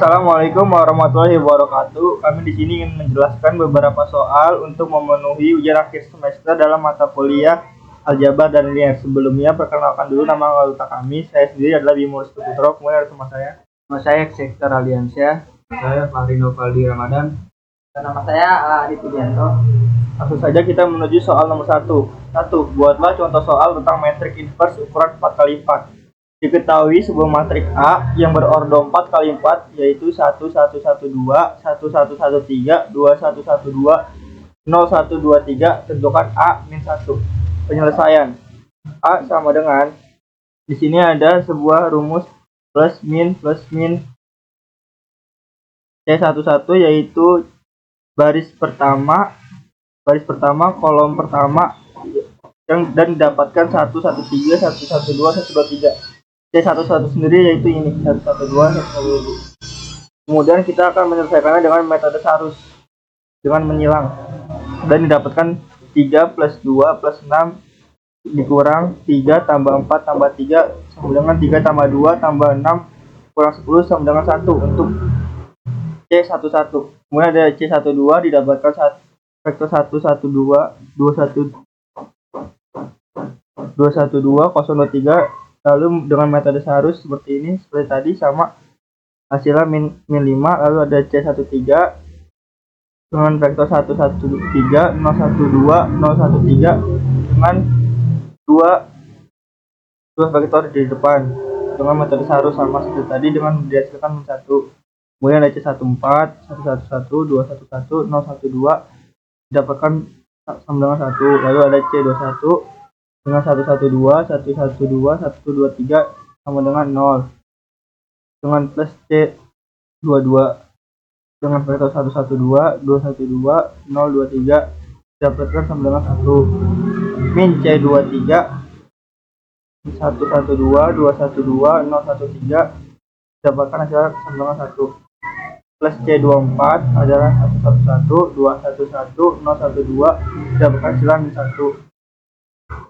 Assalamualaikum warahmatullahi wabarakatuh. Kami di sini ingin menjelaskan beberapa soal untuk memenuhi ujian akhir semester dalam mata kuliah aljabar dan linear. Sebelumnya, perkenalkan dulu nama anggota kami. Saya sendiri adalah Bimo Putro. Kemudian ada teman saya. Nama saya Sektor Aliansyah. Saya Fahrino Faldi Ramadan. Dan nama saya Adit Widianto. Langsung saja kita menuju soal nomor 1. Buatlah contoh soal tentang metrik inverse ukuran 4x4. Diketahui sebuah matrik A yang berordo 4x4 yaitu 1, 1, 1, 2, 1, 1, 1, 3, 2, 1, 1, 2, 0, 1, 2, 3. Tentukan A min 1. Penyelesaian. A sama dengan, di sini ada sebuah rumus plus min C11 yaitu baris pertama kolom pertama dan didapatkan 1, 1, 3, 1, 1, 2, 1, 2, 3. C11 sendiri yaitu ini 1, 1, 2, 1, 2. Kemudian kita akan menyelesaikannya dengan metode Sarus dengan menyilang dan didapatkan 3 plus 2 plus 6 dikurang 3 tambah 4 tambah 3 sama dengan 3 tambah 2 tambah 6 kurang 10 sama dengan 1 untuk C11. Kemudian ada C12 didapatkan vektor 1, 1, 2, 2, 1, 2, 1, 2, 0, 2, 3. Lalu dengan metode Sarus seperti ini, seperti tadi sama hasilnya min 5. Lalu ada C13 dengan vektor 1, 1, 3, 0, 1, 2, 0, 1, 3 dengan dua vektor di depan dengan metode Sarus sama seperti tadi dengan dihasilkan min 1. Kemudian ada C14, 1, 1, 1, 2, 1, 1, 0, 1, 2 didapatkan sama dengan 1. Lalu ada C21 dengan 1, 1, 2, 1, 1, 2, 1, 2, 3 sama dengan 0 dengan plus C22 dengan vektor 1, 1, 2, 2, 1, 2, 0, 2, 3 didapatkan sama dengan 1 min C23 1, 1, 2, 2, 1, 2, 0, 1, 3 didapatkan hasilnya sama dengan 1 plus C24 adalah 1, 1, 1, 2, 1, 1, 0, 1, 2 didapatkan hasilnya min 1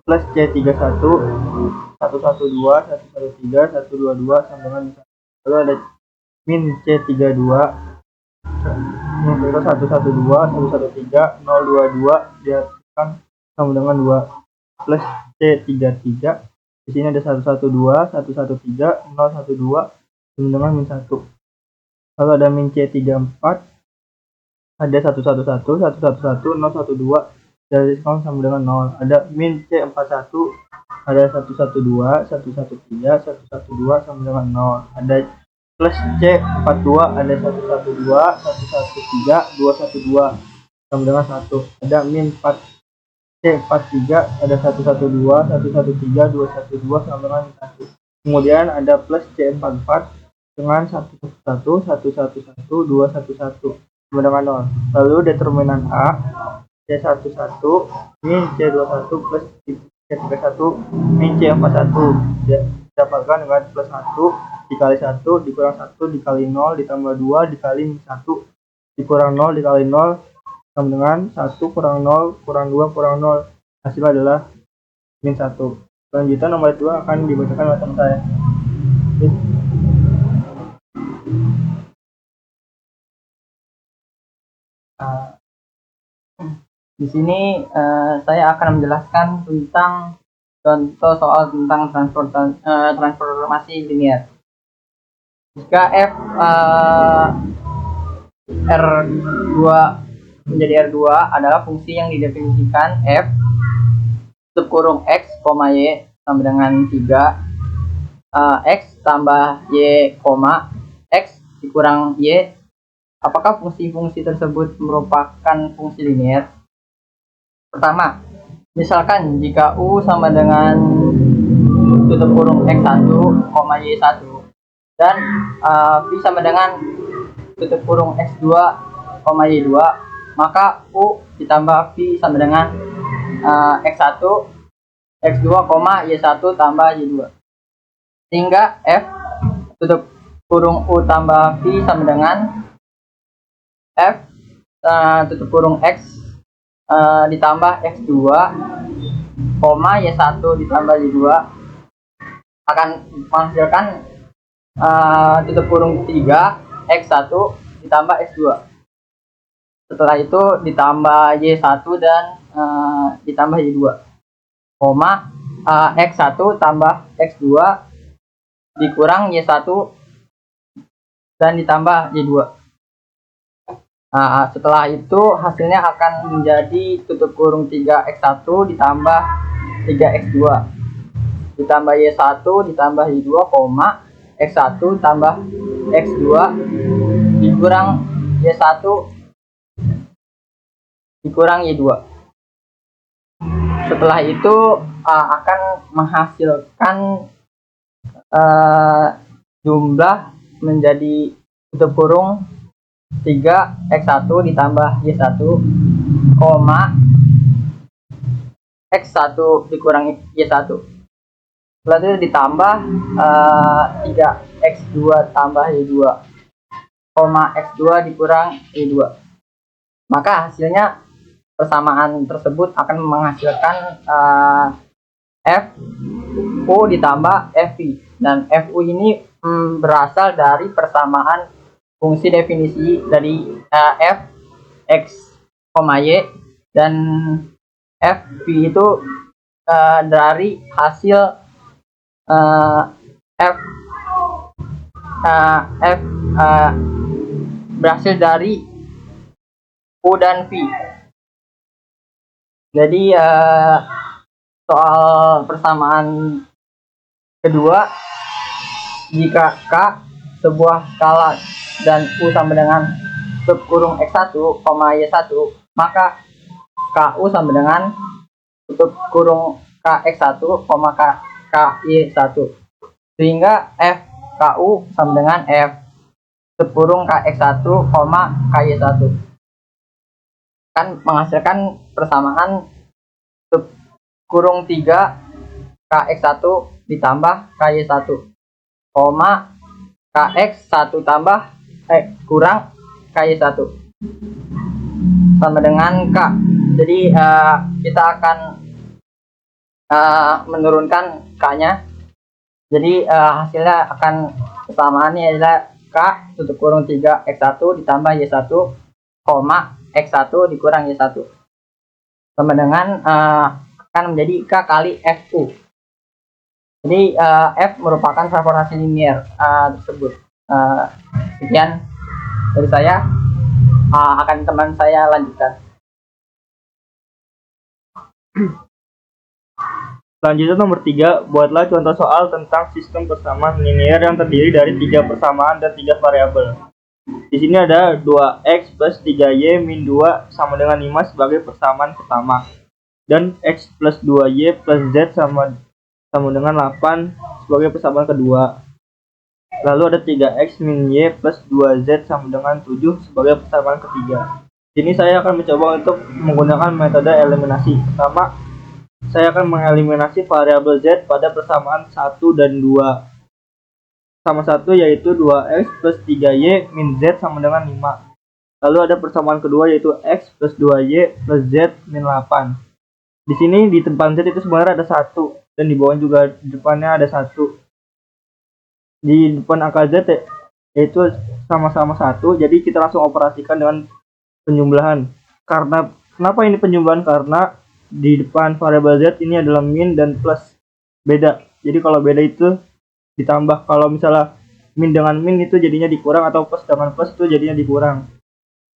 plus C31 1, 1, 2, 1, 1, 3, 1, 2, 2 sama dengan 1. Lalu ada min C32 vektor 1, 1, 2, 1, 1, 3, 0, 2, 2 dihasilkan sama dengan 2 plus C33. Di sini ada 1, 1, 2, 1, 1, 3, 0, 1, 2 sama dengan min 1. Lalu ada min C34 ada 1, 1, 1, 1, 1, 1, 0, 1, 2 dari sekarang sama dengan 0. Ada min C41 ada 1, 1, 2, 1, 1, 3, 1, 1, 2 sama dengan 0. Ada plus C42 ada 1, 1, 2, 1, 1, 3, 2, 1, 2 sama dengan 1. Ada min C43 ada 1, 1, 2, 1, 1, 3, 2, 1, 2 sama dengan 1. Kemudian ada plus C44 dengan 1, 1, 1, 1, 1, 2, 1, 1 sama dengan 0. Lalu determinan A C11 min C21 plus C31 min C41 didapatkan dengan plus 1 dikali 1 dikurang 1 dikali 0 ditambah 2 dikali min 1 dikurang 0 dikali 0 sama dengan 1 kurang 0 kurang 2 kurang 0. Hasilnya adalah min 1. Selanjutnya nomor 2 akan dibacakan oleh teman saya. Di sini saya akan menjelaskan tentang contoh soal tentang transformasi linear. Jika f R2 menjadi R2 adalah fungsi yang didefinisikan f tutup kurung x, y sama dengan 3 x tambah y, x dikurang y. Apakah fungsi-fungsi tersebut merupakan fungsi linear? Pertama, misalkan jika U sama dengan tutup kurung X1, Y1 dan V sama dengan tutup kurung X2, Y2, maka U ditambah V sama dengan X1, X2, Y1 tambah Y2. Sehingga F tutup kurung U tambah V sama dengan F tutup kurung X ditambah X2, Y1 ditambah Y2 akan menghasilkan tutup kurung 3 X1 ditambah X2. Setelah itu ditambah Y1 dan ditambah Y2. Koma X1 tambah X2 dikurang Y1 dan ditambah Y2. Nah, setelah itu hasilnya akan menjadi tutup kurung 3X1 ditambah 3X2 ditambah Y1 ditambah Y2, koma X1 tambah X2 dikurang Y1 dikurang Y2. Setelah itu akan menghasilkan jumlah menjadi tutup kurung 3X1 ditambah Y1, koma X1 dikurang Y1. Setelah itu ditambah 3X2 tambah Y2, koma X2 dikurang Y2. Maka hasilnya persamaan tersebut akan menghasilkan FU ditambah FV. Dan FU ini berasal dari persamaan fungsi definisi dari f x, y, dan fv itu dari hasil berhasil dari U dan V. Jadi soal persamaan kedua, jika K sebuah skala dan U sama dengan tutup kurung X1, Y1, maka KU sama dengan tutup kurung KX1, KY1. Sehingga FKU sama dengan F tutup kurung KX1, KY1. Kan menghasilkan persamaan tutup kurung 3 KX1 ditambah KY1, KX1 tambah kurang KY1 sama dengan K. Jadi kita akan menurunkan K-nya. Jadi hasilnya akan persamaannya adalah K tutup kurung 3X1 ditambah Y1, X1 dikurang Y1 sama dengan akan menjadi K kali FU. Jadi F merupakan transportasi linier tersebut. Sekian dari saya, akan teman saya lanjutkan. Selanjutnya nomor 3, buatlah contoh soal tentang sistem persamaan linear yang terdiri dari 3 persamaan dan 3 variabel. Di sini ada 2x plus 3y min 2 sama dengan 5 sebagai persamaan pertama, dan x plus 2y plus z sama dengan 8 sebagai persamaan kedua. Lalu ada 3x min y plus 2z sama dengan 7 sebagai persamaan ketiga. Sini saya akan mencoba untuk menggunakan metode eliminasi. Pertama, saya akan mengeliminasi variabel z pada persamaan 1 dan 2 sama 1, yaitu 2x plus 3y min z sama dengan 5. Lalu ada persamaan kedua, yaitu x plus 2y plus z min 8. Di sini di depan z itu sebenarnya ada 1, dan di bawah juga di depannya ada 1. Di depan angka z yaitu sama-sama 1, jadi kita langsung operasikan dengan penjumlahan. Kenapa ini penjumlahan? Karena di depan variabel z ini adalah min dan plus, beda. Jadi kalau beda itu ditambah. Kalau misalnya min dengan min itu jadinya dikurang, atau plus dengan plus itu jadinya dikurang.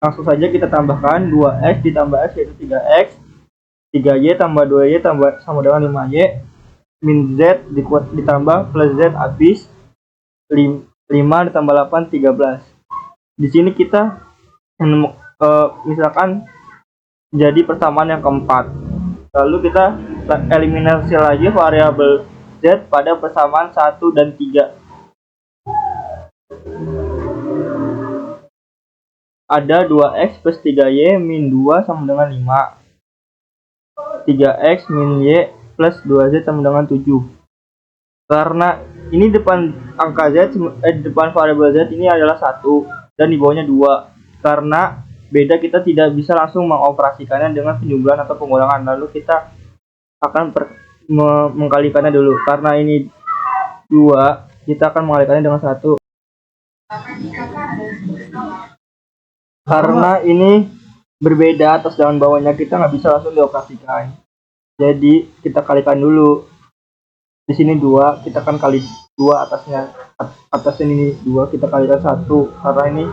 Langsung saja kita tambahkan 2x ditambah x yaitu 3x, 3y tambah 2y tambah sama dengan 5y, min z ditambah plus z habis 5 ditambah 8 13. Di sini kita misalkan jadi persamaan yang keempat. Lalu kita eliminasi lagi variabel z pada persamaan 1 dan 3. Ada 2x plus 3y min 2 sama dengan 5. 3x min y plus 2z sama dengan 7. Karena ini depan angka z, depan variabel z ini adalah 1 dan di bawahnya 2. Karena beda, kita tidak bisa langsung mengoperasikannya dengan penjumlahan atau pengulangan. Lalu kita akan mengkalikannya dulu. Karena ini 2, kita akan mengalikannya dengan 1. Karena ini berbeda atas dengan bawahnya, kita nggak bisa langsung dioperasikan. Jadi kita kalikan dulu. Di sini 2, kita kan kali 2 atasnya. Atas ini 2, kita kalikan 1. Karena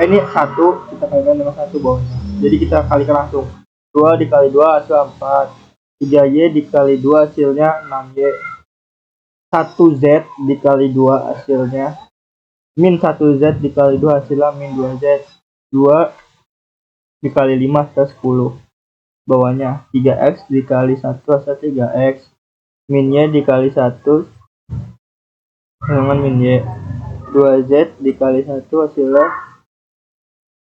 ini 1, kita kalikan dengan 1 bawahnya. Jadi kita kalikan langsung. 2 dikali 2 hasil 4. 3Y dikali 2 hasilnya 6Y. 1Z dikali 2 hasilnya min 1Z dikali 2 hasilnya min 2Z. 2 dikali 5 hasil 10. Bawahnya 3X dikali 1 hasil 3X. Min Y dikali 1 dengan min Y. 2Z dikali 1 hasilnya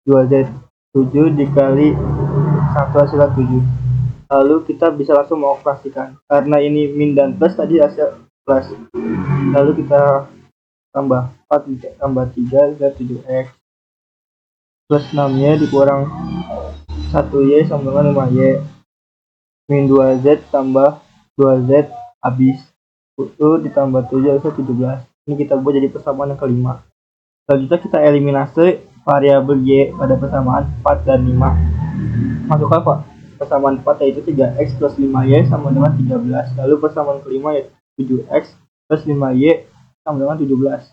2Z. 7 dikali 1 hasilnya 7. Lalu kita bisa langsung mengoperasikan. Karena ini min dan plus, tadi hasil plus. Lalu kita tambah 4 tambah 3 dan 7X. Plus 6Y dikurang 1Y sama dengan 5Y. Min 2Z tambah 2Z habis. 10 ditambah 7 hasil 17. Ini kita buat jadi persamaan yang kelima. Selanjutnya kita eliminasi variabel Y pada persamaan 4 dan 5. Masuk apa? Persamaan 4 yaitu 3X plus 5Y sama dengan 13. Lalu persamaan kelima yaitu 7X plus 5Y sama dengan 17.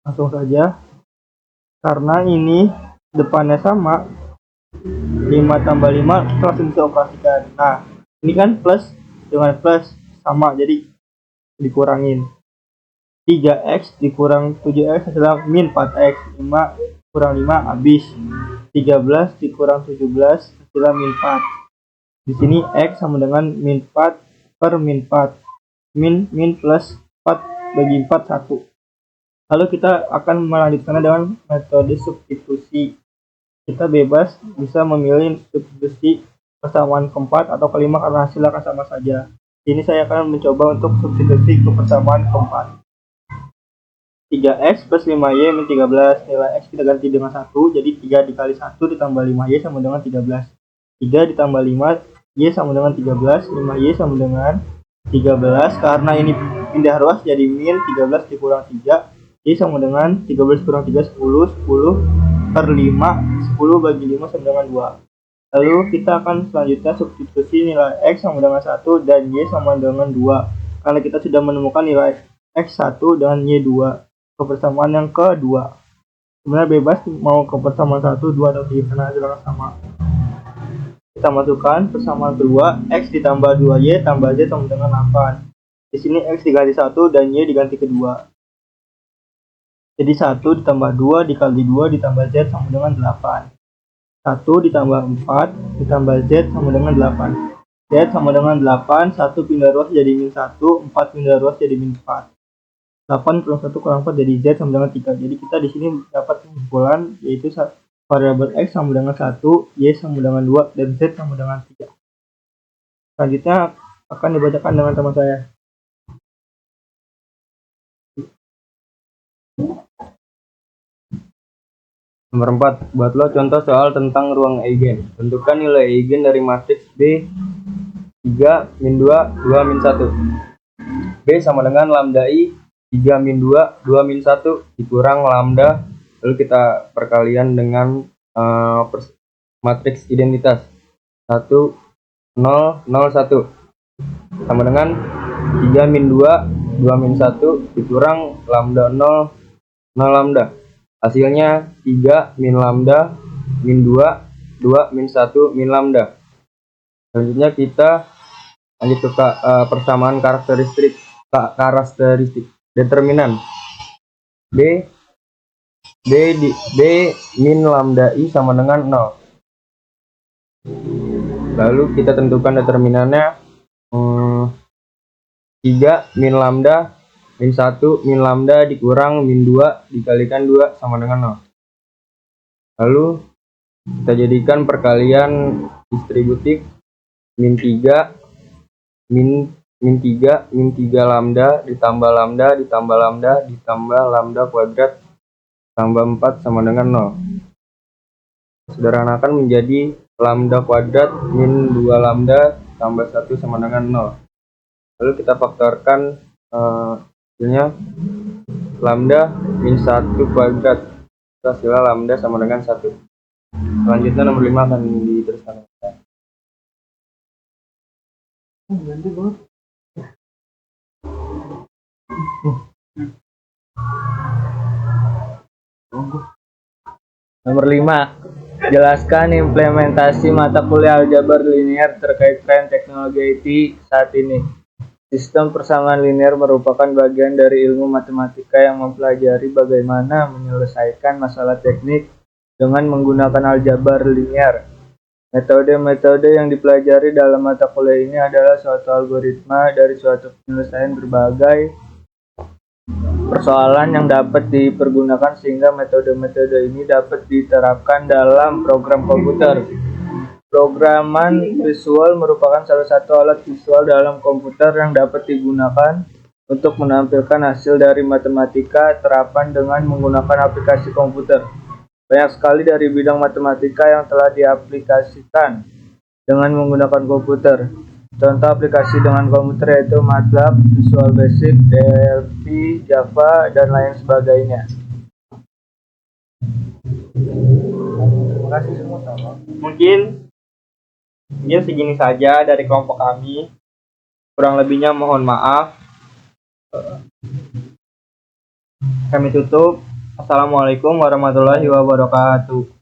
Langsung saja. Karena ini depannya sama, 5 tambah 5 kita langsung bisa operasikan. Nah, ini kan plus dengan plus sama, jadi dikurangin. 3X dikurang 7X adalah min 4X. 5 kurang 5 habis. 13 dikurang 17 adalah min 4. Di sini X sama dengan min 4 per min 4. Min plus 4 bagi 4 1. Lalu kita akan melanjutkannya dengan metode substitusi. Kita bebas bisa memilih substitusi persamaan keempat atau kelima karena hasilnya akan sama saja. Ini saya akan mencoba untuk substitusi ke persamaan keempat. 3X plus 5Y min 13. Nilai X kita ganti dengan 1. Jadi 3 dikali 1 ditambah 5Y sama dengan 13. 3 ditambah 5Y sama dengan 13. 5Y sama dengan 13. Karena ini pindah ruas jadi min 13 dikurang 3. Y sama dengan 13 kurang 3 10. 10 per 5. 10 bagi 5 sama dengan 2. Lalu kita akan selanjutnya substitusi nilai X sama dengan 1 dan Y sama dengan 2. Karena kita sudah menemukan nilai X1 dan Y2 ke persamaan yang kedua. Sebenarnya bebas mau ke persamaan 1, 2, atau 3 karena hasilnya sama. Kita masukkan persamaan kedua, X ditambah 2Y tambah Z sama dengan 8. Di sini X diganti 1 dan Y diganti kedua. Jadi 1 ditambah 2 dikali 2 ditambah Z sama dengan 8. 1 ditambah 4 ditambah Z sama dengan 8. Z sama dengan 8, 1 pindah ruas jadi min 1, 4 pindah ruas jadi min 4. 8 kurang 1 kurang 4 jadi Z sama dengan 3. Jadi kita di sini dapat kesimpulan yaitu variabel X sama dengan 1, Y sama dengan 2, dan Z sama dengan 3. Selanjutnya akan dibacakan dengan teman saya. Nomor 4, buatlah contoh soal tentang ruang eigen. Tentukan nilai eigen dari matriks B 3 min 2 2 min 1. B sama dengan lambda I 3 min 2 2 min 1 dikurang lambda. Lalu kita perkalian dengan matriks identitas 1 0 0 1 sama dengan 3 min 2 2 min 1 dikurang lambda 0 0 lambda. Hasilnya 3 min lambda min 2 2 min 1 min lambda. Selanjutnya kita lanjut ke persamaan karakteristik determinan B min lambda I sama dengan 0. Lalu kita tentukan determinannya 3 min lambda min 1 min lambda dikurang min 2 dikalikan 2 sama dengan 0. Lalu kita jadikan perkalian distributif min 3 min 3 lambda ditambah lambda ditambah lambda ditambah lambda kuadrat tambah 4 sama dengan 0. Sederhanakan menjadi lambda kuadrat min 2 lambda tambah 1 sama dengan 0. Lalu kita faktorkan hasilnya lambda min 1 kuadrat. Hasilnya lambda sama dengan 1. Selanjutnya nomor 5 akan diteruskan. Nomor 5. Jelaskan implementasi mata kuliah aljabar linear terkait tren teknologi IT saat ini. Sistem persamaan linear merupakan bagian dari ilmu matematika yang mempelajari bagaimana menyelesaikan masalah teknik dengan menggunakan aljabar linear. Metode-metode yang dipelajari dalam mata kuliah ini adalah suatu algoritma dari suatu penyelesaian berbagai persoalan yang dapat dipergunakan sehingga metode-metode ini dapat diterapkan dalam program komputer. Programan visual merupakan salah satu alat visual dalam komputer yang dapat digunakan untuk menampilkan hasil dari matematika terapan dengan menggunakan aplikasi komputer. Banyak sekali dari bidang matematika yang telah diaplikasikan dengan menggunakan komputer. Contoh aplikasi dengan komputer yaitu MATLAB, Visual Basic, Delphi, Java, dan lain sebagainya. Terima kasih semua. Mungkin segini saja dari kelompok kami. Kurang lebihnya mohon maaf. Kami tutup. Assalamualaikum warahmatullahi wabarakatuh.